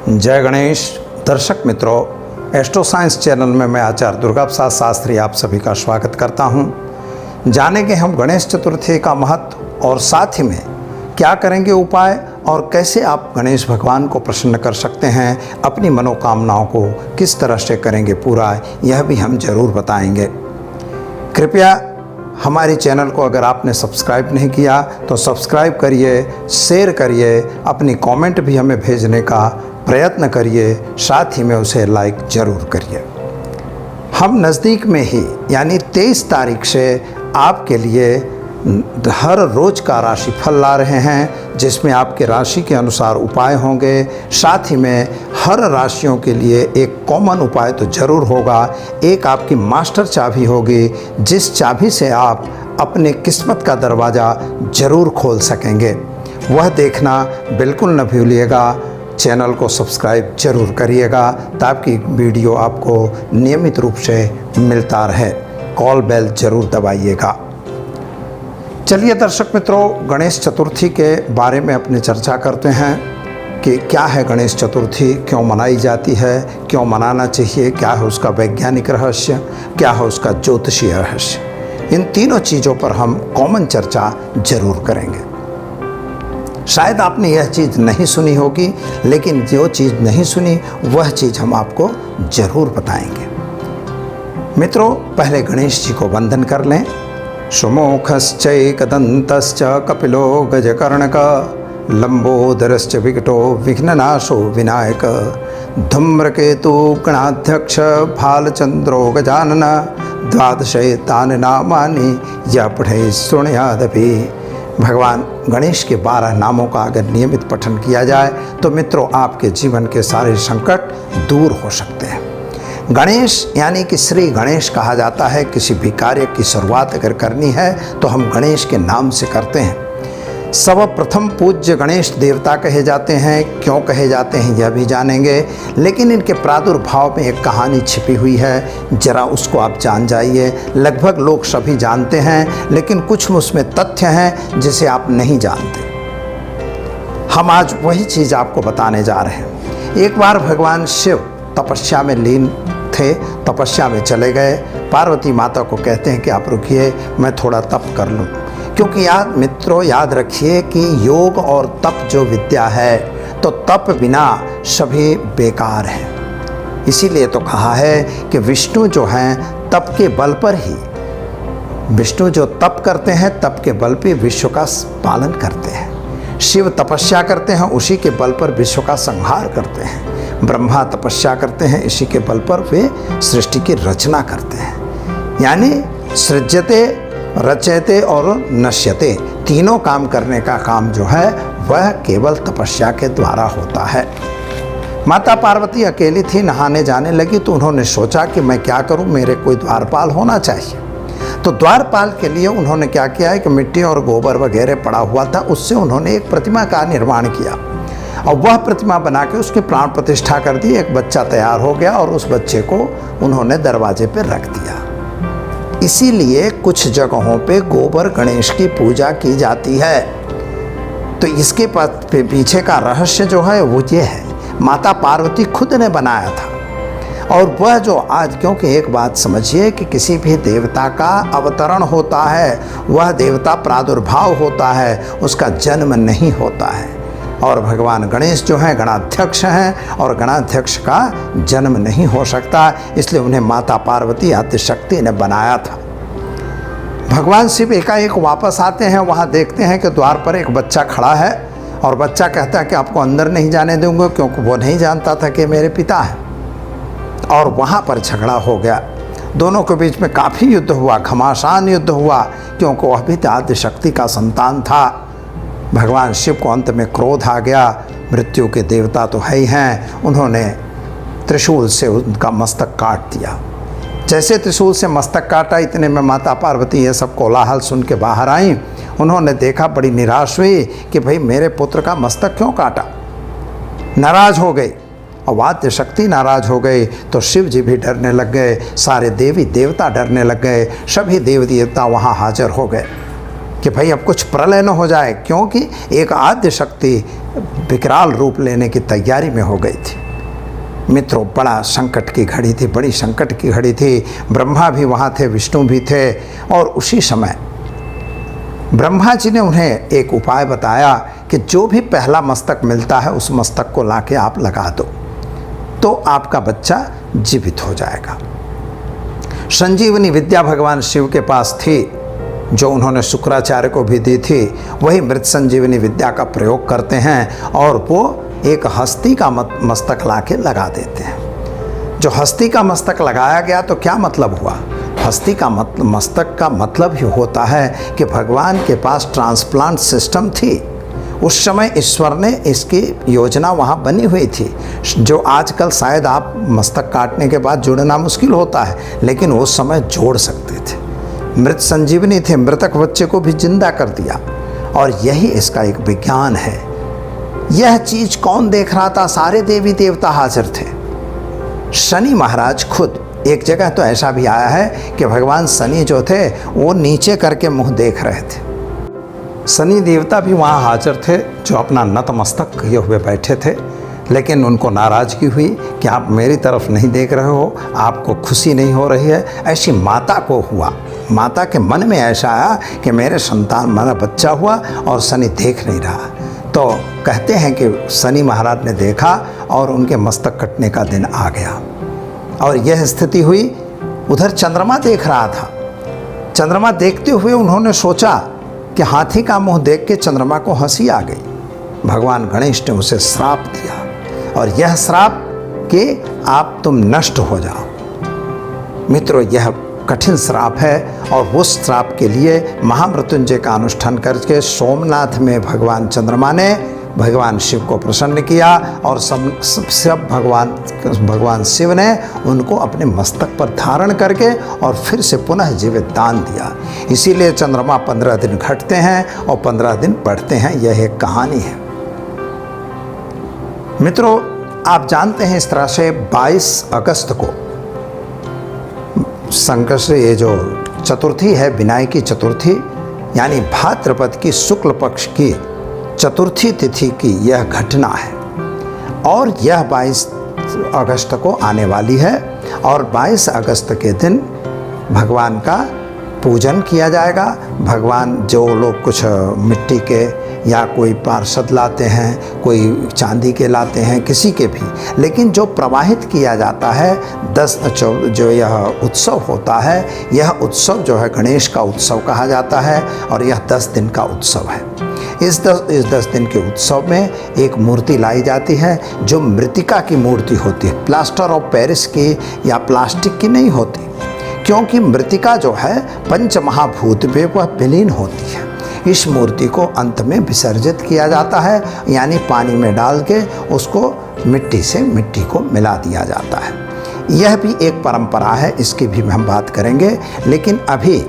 जय गणेश। दर्शक मित्रों, एस्ट्रो साइंस चैनल में मैं आचार्य दुर्गा प्रसाद शास्त्री आप सभी का स्वागत करता हूं। जानेंगे हम गणेश चतुर्थी का महत्व और साथ ही में क्या करेंगे उपाय और कैसे आप गणेश भगवान को प्रसन्न कर सकते हैं, अपनी मनोकामनाओं को किस तरह से करेंगे पूरा, यह भी हम जरूर बताएंगे। कृपया हमारे चैनल को अगर आपने सब्सक्राइब नहीं किया तो सब्सक्राइब करिए, शेयर करिए, अपनी कमेंट भी हमें भेजने का प्रयत्न करिए, साथ ही में उसे लाइक ज़रूर करिए। हम नज़दीक में ही यानी 23 तारीख से आपके लिए हर रोज़ का राशिफल ला रहे हैं, जिसमें आपके राशि के अनुसार उपाय होंगे। साथ ही में हर राशियों के लिए एक कॉमन उपाय तो ज़रूर होगा। एक आपकी मास्टर चाबी होगी, जिस चाबी से आप अपने किस्मत का दरवाज़ा ज़रूर खोल सकेंगे। वह देखना बिल्कुल न भूलिएगा। चैनल को सब्सक्राइब जरूर करिएगा ताकि वीडियो आपको नियमित रूप से मिलता रहे। कॉल बेल जरूर दबाइएगा। चलिए दर्शक मित्रों, गणेश चतुर्थी के बारे में अपनी चर्चा करते हैं कि क्या है गणेश चतुर्थी, क्यों मनाई जाती है, क्यों मनाना चाहिए, क्या है उसका वैज्ञानिक रहस्य, क्या है उसका ज्योतिषीय रहस्य। इन तीनों चीज़ों पर हम कॉमन चर्चा जरूर करेंगे। शायद आपने यह चीज़ नहीं सुनी होगी, लेकिन जो चीज़ नहीं सुनी वह चीज़ हम आपको जरूर बताएंगे। मित्रों, पहले गणेश जी को वंदन कर लें। सुमुखश्चैकदन्तश्च कपिलो गजकर्णक लंबोदरश्च विकटो विघ्ननाशो विनायक धूम्रकेतु गणाध्यक्ष भालचंद्रो गजानन द्वादशैतानि नामानि यः पठेत् शृणुयादपि। भगवान गणेश के 12 नामों का अगर नियमित पठन किया जाए तो मित्रों आपके जीवन के सारे संकट दूर हो सकते हैं। गणेश यानी कि श्री गणेश कहा जाता है। किसी भी कार्य की शुरुआत अगर करनी है तो हम गणेश के नाम से करते हैं। सर्वप्रथम पूज्य गणेश देवता कहे जाते हैं। क्यों कहे जाते हैं यह भी जानेंगे, लेकिन इनके प्रादुर्भाव में एक कहानी छिपी हुई है, जरा उसको आप जान जाइए। लगभग लोग सभी जानते हैं, लेकिन कुछ उसमें तथ्य हैं जिसे आप नहीं जानते। हम आज वही चीज़ आपको बताने जा रहे हैं। एक बार भगवान शिव तपस्या में लीन थे, तपस्या में चले गए। पार्वती माता को कहते हैं कि आप रुकिए, मैं थोड़ा तप कर लूँ, क्योंकि मित्रों याद रखिए कि योग और तप जो विद्या है, तो तप बिना सभी बेकार है। इसीलिए तो कहा है कि विष्णु जो हैं तप के बल पर ही, विष्णु जो तप करते हैं तप के बल पर विश्व का पालन करते हैं। शिव तपस्या करते हैं, उसी के बल पर विश्व का संहार करते हैं। ब्रह्मा तपस्या करते हैं, इसी के बल पर वे सृष्टि की रचना करते हैं। यानी सृज्यते, रचयते और नश्यते, तीनों काम करने का काम जो है वह केवल तपस्या के द्वारा होता है। माता पार्वती अकेली थी, नहाने जाने लगी तो उन्होंने सोचा कि मैं क्या करूं, मेरे कोई द्वारपाल होना चाहिए। तो द्वारपाल के लिए उन्होंने क्या किया है कि मिट्टी और गोबर वगैरह पड़ा हुआ था, उससे उन्होंने एक प्रतिमा का निर्माण किया और वह प्रतिमा बना के उसकी प्राण प्रतिष्ठा कर दी। एक बच्चा तैयार हो गया और उस बच्चे को उन्होंने दरवाजे पर रख दिया। इसीलिए कुछ जगहों पे गोबर गणेश की पूजा की जाती है। तो इसके पीछे का रहस्य जो है वो ये है, माता पार्वती खुद ने बनाया था। और वह जो आज, क्योंकि एक बात समझिए कि किसी भी देवता का अवतरण होता है, वह देवता प्रादुर्भाव होता है, उसका जन्म नहीं होता है। और भगवान गणेश जो हैं गणाध्यक्ष हैं और गणाध्यक्ष का जन्म नहीं हो सकता, इसलिए उन्हें माता पार्वती आदिशक्ति ने बनाया था। भगवान शिव एकाएक वापस आते हैं, वहाँ देखते हैं कि द्वार पर एक बच्चा खड़ा है और बच्चा कहता है कि आपको अंदर नहीं जाने दूंगा, क्योंकि वो नहीं जानता था कि मेरे पिता हैं। और वहाँ पर झगड़ा हो गया, दोनों के बीच में काफ़ी युद्ध हुआ, घमासान युद्ध हुआ, क्योंकि वह भी आदिशक्ति का संतान था। भगवान शिव को अंत में क्रोध आ गया, मृत्यु के देवता तो है ही हैं, उन्होंने त्रिशूल से उनका मस्तक काट दिया। जैसे त्रिशूल से मस्तक काटा, इतने में माता पार्वती ये सब कोलाहल सुन के बाहर आई। उन्होंने देखा, बड़ी निराश हुई कि भाई मेरे पुत्र का मस्तक क्यों काटा। नाराज हो गई और वाद्य शक्ति नाराज हो गई, तो शिव जी भी डरने लग गए, सारे देवी देवता डरने लग गए, सभी देवी देवता वहाँ हाजिर हो गए। कि भाई अब कुछ प्रलय न हो जाए, क्योंकि एक आद्य शक्ति विकराल रूप लेने की तैयारी में हो गई थी। मित्रों, बड़ा संकट की घड़ी थी, बड़ी संकट की घड़ी थी। ब्रह्मा भी वहाँ थे, विष्णु भी थे, और उसी समय ब्रह्मा जी ने उन्हें एक उपाय बताया कि जो भी पहला मस्तक मिलता है उस मस्तक को लाके आप लगा दो तो आपका बच्चा जीवित हो जाएगा। संजीवनी विद्या भगवान शिव के पास थी, जो उन्होंने शुक्राचार्य को भी दी थी। वही मृत संजीवनी विद्या का प्रयोग करते हैं और वो एक हस्ती का मस्तक लाके लगा देते हैं। जो हस्ती का मस्तक लगाया गया तो क्या मतलब हुआ? हस्ती का मस्तक का मतलब ही होता है कि भगवान के पास ट्रांसप्लांट सिस्टम थी। उस समय ईश्वर ने इसकी योजना वहाँ बनी हुई थी, जो आजकल शायद आप मस्तक काटने के बाद जोड़ना मुश्किल होता है, लेकिन उस समय जोड़ सकते थे। मृत संजीवनी थे, मृतक बच्चे को भी जिंदा कर दिया, और यही इसका एक विज्ञान है। यह चीज कौन देख रहा था? सारे देवी देवता हाजिर थे। शनि महाराज खुद, एक जगह तो ऐसा भी आया है कि भगवान शनि जो थे वो नीचे करके मुंह देख रहे थे। शनि देवता भी वहाँ हाजिर थे, जो अपना नतमस्तक किए हुए बैठे थे, लेकिन उनको नाराज़गी हुई कि आप मेरी तरफ नहीं देख रहे हो, आपको खुशी नहीं हो रही है। ऐसी माता को हुआ, माता के मन में ऐसा आया कि मेरे संतान, मेरा बच्चा हुआ और शनि देख नहीं रहा। तो कहते हैं कि शनि महाराज ने देखा और उनके मस्तक कटने का दिन आ गया, और यह स्थिति हुई। उधर चंद्रमा देख रहा था। चंद्रमा देखते हुए उन्होंने सोचा कि हाथी का मुंह देख के चंद्रमा को हंसी आ गई। भगवान गणेश ने उसे श्राप दिया, और यह श्राप कि आप तुम नष्ट हो जाओ। मित्रों, यह कठिन श्राप है, और उस श्राप के लिए महामृत्युंजय का अनुष्ठान करके सोमनाथ में भगवान चंद्रमा ने भगवान शिव को प्रसन्न किया, और सब भगवान शिव ने उनको अपने मस्तक पर धारण करके और फिर से पुनः जीवित दान दिया। इसीलिए चंद्रमा 15 दिन घटते हैं और 15 दिन बढ़ते हैं। यह एक कहानी है। मित्रों, आप जानते हैं इस तरह से 22 अगस्त को संकष्टी, ये जो चतुर्थी है, विनायकी चतुर्थी, यानी भाद्रपद की शुक्ल पक्ष की चतुर्थी तिथि की यह घटना है, और यह 22 अगस्त को आने वाली है। और 22 अगस्त के दिन भगवान का पूजन किया जाएगा। भगवान, जो लोग कुछ मिट्टी के या कोई पार्षद लाते हैं, कोई चांदी के लाते हैं, किसी के भी, लेकिन जो प्रवाहित किया जाता है 10 जो यह उत्सव होता है, यह उत्सव जो है गणेश का उत्सव कहा जाता है, और यह 10 दिन का उत्सव है। इस 10 दिन के उत्सव में एक मूर्ति लाई जाती है, जो मृतिका की मूर्ति होती है, प्लास्टर ऑफ पेरिस की या प्लास्टिक की नहीं होती, क्योंकि मृतिका जो है पंच महाभूत में वह विलीन होती है। इस मूर्ति को अंत में विसर्जित किया जाता है, यानी पानी में डाल के उसको मिट्टी से मिट्टी को मिला दिया जाता है। यह भी एक परंपरा है, इसकी भी हम बात करेंगे। लेकिन अभी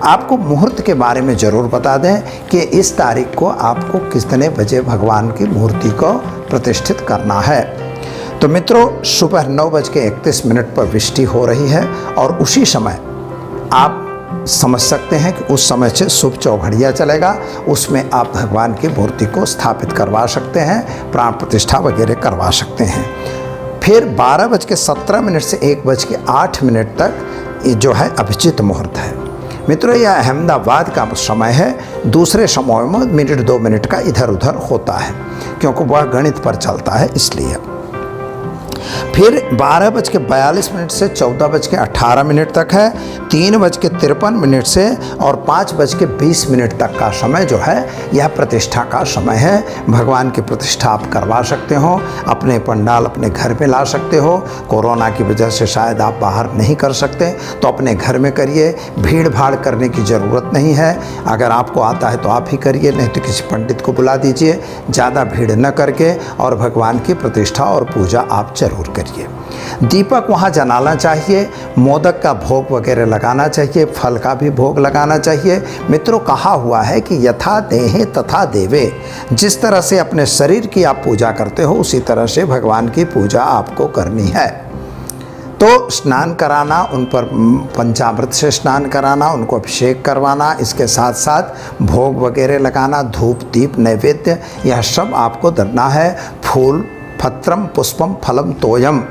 आपको मुहूर्त के बारे में ज़रूर बता दें कि इस तारीख को आपको कितने बजे भगवान की मूर्ति को प्रतिष्ठित करना है। तो मित्रों, सुबह 9:31 पर वृष्टि हो रही है, और उसी समय आप समझ सकते हैं कि उस समय से शुभ चौघड़िया चलेगा। उसमें आप भगवान की मूर्ति को स्थापित करवा सकते हैं, प्राण प्रतिष्ठा वगैरह करवा सकते हैं। फिर 12:17 से 1:08 तक ये जो है अभिजित मुहूर्त है। मित्रों, यह अहमदाबाद का समय है। दूसरे समय में 1-2 मिनट का इधर उधर होता है, क्योंकि वह गणित पर चलता है, इसलिए। फिर 12:42 से 14:18 तक है, 3:53 से और 5:20 तक का समय जो है यह प्रतिष्ठा का समय है। भगवान की प्रतिष्ठा आप करवा सकते हो, अपने पंडाल अपने घर में ला सकते हो। कोरोना की वजह से शायद आप बाहर नहीं कर सकते, तो अपने घर में करिए, भीड़ भाड़ करने की ज़रूरत नहीं है। अगर आपको आता है तो आप ही करिए, नहीं तो किसी पंडित को बुला दीजिए, ज़्यादा भीड़ न करके, और भगवान की प्रतिष्ठा और पूजा आप जरूर करिए। दीपक वहाँ जलाना चाहिए, मोदक का भोग वगैरह लगाना चाहिए, फल का भी भोग लगाना चाहिए। मित्रों, कहा हुआ है कि यथा देहे तथा देवे, जिस तरह से अपने शरीर की आप पूजा करते हो उसी तरह से भगवान की पूजा आपको करनी है। तो तो स्नान कराना, उन पर पंचामृत से स्नान कराना, उनको अभिषेक करवाना, इसके साथ साथ भोग वगैरह लगाना, धूप दीप नैवेद्य, यह सब आपको करना है। फूल पत्रम पुष्पम फलम तोयम,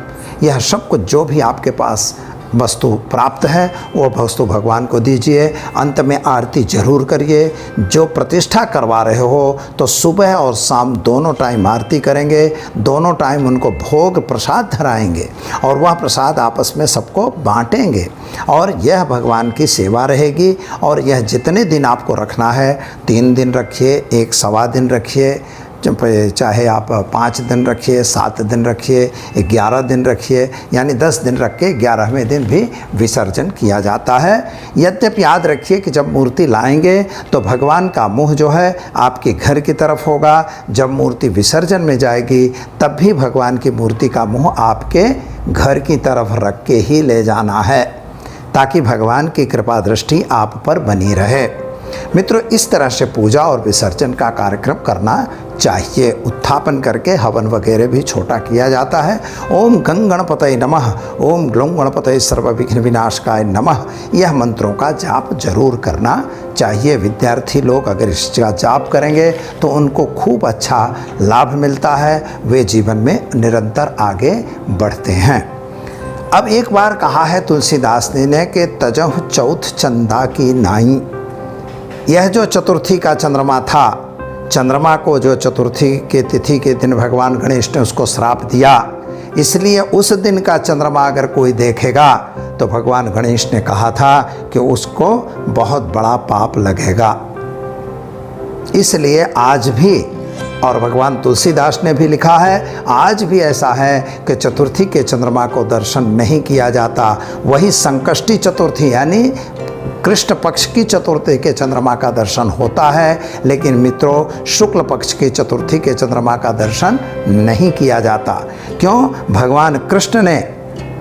यह सब कुछ जो भी आपके पास वस्तु प्राप्त है वो वस्तु भगवान को दीजिए। अंत में आरती जरूर करिए। जो प्रतिष्ठा करवा रहे हो तो सुबह और शाम दोनों टाइम आरती करेंगे, दोनों टाइम उनको भोग प्रसाद धराएंगे और वह प्रसाद आपस में सबको बांटेंगे और यह भगवान की सेवा रहेगी। और यह जितने दिन आपको रखना है, 3 दिन रखिए, 1 सवा दिन रखिए, चाहे आप 5 दिन रखिए, 7 दिन रखिए, 11 दिन रखिए, यानी 10 दिन रख के 11वें दिन भी विसर्जन किया जाता है। यद्यपि याद रखिए कि जब मूर्ति लाएंगे तो भगवान का मुंह जो है आपके घर की तरफ होगा। जब मूर्ति विसर्जन में जाएगी तब भी भगवान की मूर्ति का मुंह आपके घर की तरफ रख के ही ले जाना है, ताकि भगवान की कृपा दृष्टि आप पर बनी रहे। मित्रों, इस तरह से पूजा और विसर्जन का कार्यक्रम करना चाहिए। उत्थापन करके हवन वगैरह भी छोटा किया जाता है। ओम गं गणपतये नमः, ओम ग्लौं गणपतये सर्व विघ्न विनाशकाय नमः, यह मंत्रों का जाप जरूर करना चाहिए। विद्यार्थी लोग अगर इसका जाप करेंगे तो उनको खूब अच्छा लाभ मिलता है, वे जीवन में निरंतर आगे बढ़ते हैं। अब एक बार कहा है तुलसीदास ने कि तजहु चौथ चंदा की नाई, यह जो चतुर्थी का चंद्रमा था, चंद्रमा को जो चतुर्थी के तिथि के दिन भगवान गणेश ने उसको श्राप दिया, इसलिए उस दिन का चंद्रमा अगर कोई देखेगा तो भगवान गणेश ने कहा था कि उसको बहुत बड़ा पाप लगेगा। इसलिए आज भी, और भगवान तुलसीदास ने भी लिखा है, आज भी ऐसा है कि चतुर्थी के चंद्रमा को दर्शन नहीं किया जाता। वही संकष्टी चतुर्थी यानी कृष्ण पक्ष की चतुर्थी के चंद्रमा का दर्शन होता है, लेकिन मित्रों शुक्ल पक्ष की चतुर्थी के चंद्रमा का दर्शन नहीं किया जाता। क्यों? भगवान कृष्ण ने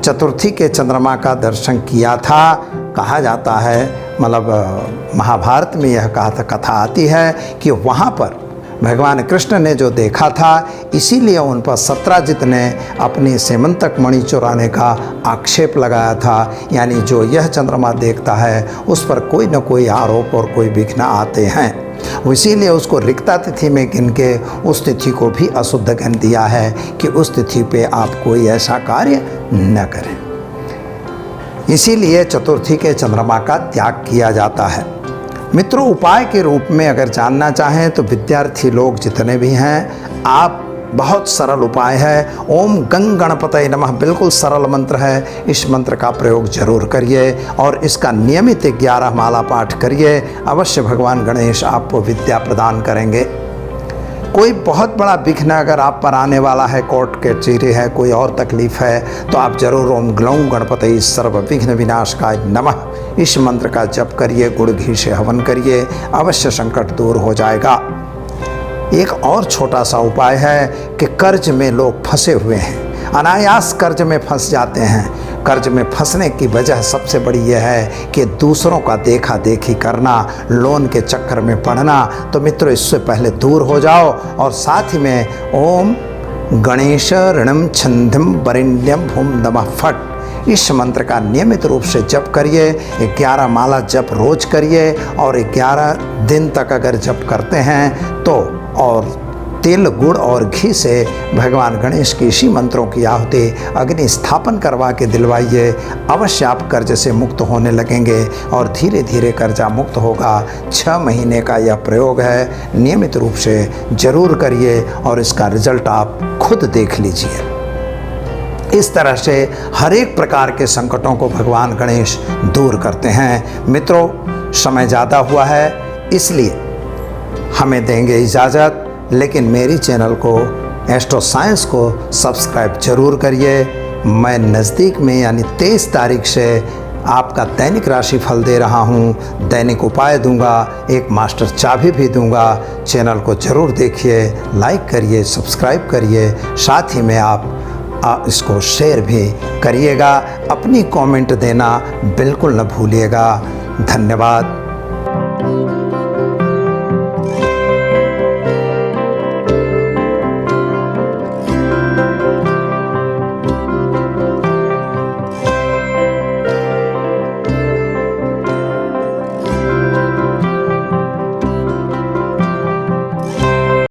चतुर्थी के चंद्रमा का दर्शन किया था। कहा जाता है, मतलब महाभारत में यह कथा आती है कि वहाँ पर भगवान कृष्ण ने जो देखा था, इसीलिए उन पर सत्राजित ने अपनी सेमंतक मणि चुराने का आक्षेप लगाया था। यानी जो यह चंद्रमा देखता है उस पर कोई न कोई आरोप और कोई विघ्न आते हैं। इसीलिए उसको रिक्ता तिथि में गिन के उस तिथि को भी अशुद्ध गण दिया है कि उस तिथि पे आप कोई ऐसा कार्य न करें। इसीलिए चतुर्थी के चंद्रमा का त्याग किया जाता है। मित्रों, उपाय के रूप में अगर जानना चाहें तो विद्यार्थी लोग जितने भी हैं, आप बहुत सरल उपाय है। ओम गं गणपतये नमः बिल्कुल सरल मंत्र है। इस मंत्र का प्रयोग जरूर करिए और इसका नियमित 11 माला पाठ करिए। अवश्य भगवान गणेश आपको विद्या प्रदान करेंगे। कोई बहुत बड़ा विघ्न अगर आप पर आने वाला है, कोर्ट कचहरी है, कोई और तकलीफ है, तो आप जरूर ओम ग्लौं गणपतये सर्व विघ्न विनाशकाय नमः इस मंत्र का जप करिए, गुड़ घी से हवन करिए, अवश्य संकट दूर हो जाएगा। एक और छोटा सा उपाय है कि कर्ज में लोग फंसे हुए हैं, अनायास कर्ज में फंस जाते हैं। कर्ज में फंसने की वजह सबसे बड़ी यह है कि दूसरों का देखा देखी करना, लोन के चक्कर में पड़ना। तो मित्रों, इससे पहले दूर हो जाओ और साथ ही में ओम गणेश ऋणम छंदम वरिण्यम भूम नमः फट इस मंत्र का नियमित रूप से जप करिए। 11 माला जप रोज करिए और 11 दिन तक अगर जप करते हैं तो और तिल गुड़ और घी से भगवान गणेश की इसी मंत्रों की आहुति अग्नि स्थापन करवा के दिलवाइए। अवश्य आप कर्ज से मुक्त होने लगेंगे और धीरे धीरे कर्जा मुक्त होगा। 6 महीने का यह प्रयोग है, नियमित रूप से जरूर करिए और इसका रिजल्ट आप खुद देख लीजिए। इस तरह से हर एक प्रकार के संकटों को भगवान गणेश दूर करते हैं। मित्रों, समय ज़्यादा हुआ है इसलिए हमें देंगे इजाज़त, लेकिन मेरी चैनल को एस्ट्रो साइंस को सब्सक्राइब जरूर करिए। मैं नज़दीक में यानी 23 तारीख से आपका दैनिक राशि फल दे रहा हूँ, दैनिक उपाय दूंगा, एक मास्टर चाबी भी दूंगा। चैनल को जरूर देखिए, लाइक करिए, सब्सक्राइब करिए, साथ ही में आप इसको शेयर भी करिएगा। अपनी कमेंट देना बिल्कुल न भूलिएगा। धन्यवाद।